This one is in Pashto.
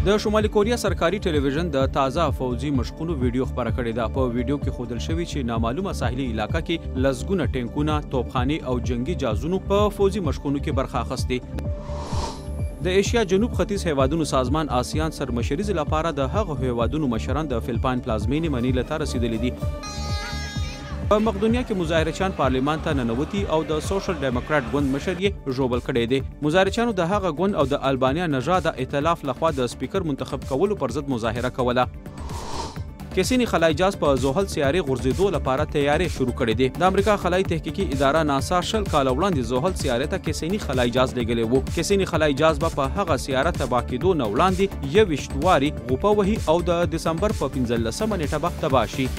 د شمالي کوریا سرکاري ټلویزیون د تازه فوجي مشقونو ویډیو خبره کړې ده. په ویډیو کې ښودل شوي چې نامعلومه ساحلي علاقه کې لسګونه ټینکونه، توپخانې او جنگي جهازونو په فوجي مشقونو کې برخه اخیستې. د ایشیا جنوب ختیځ هیوادونو سازمان آسیان سرمشریز لپاره د هغو هیوادونو مشران د فلپاین پلازمینې منیلا ته رسیدلي دي. په مقدونیا کې مظاهرچیان پارلمان ته ننوتي او د سوشل ډیموکرات ګوند مشر یې ژوبل کړی دی. مظاهرچیانو د هغه ګوند او د البانیا نژاده ائتلاف لخوا د سپیکر منتخب کولو پر ضد مظاهره کوله. کسینی خلای جاز په زحل سیارې غورځېدو لپاره تیارې شروع کړې دي. د امریکا خلای تحقیقي اداره ناسا 20 کاله وړاندې زحل سیارې ته کسینی خلای جاز لېږلی وو. کسینی خلای جاز به په هغه سیاره تباه کېدو نه وړاندې 21 وارې غوپه وهي او د دسمبر په 15مه نیټه به تباه شي.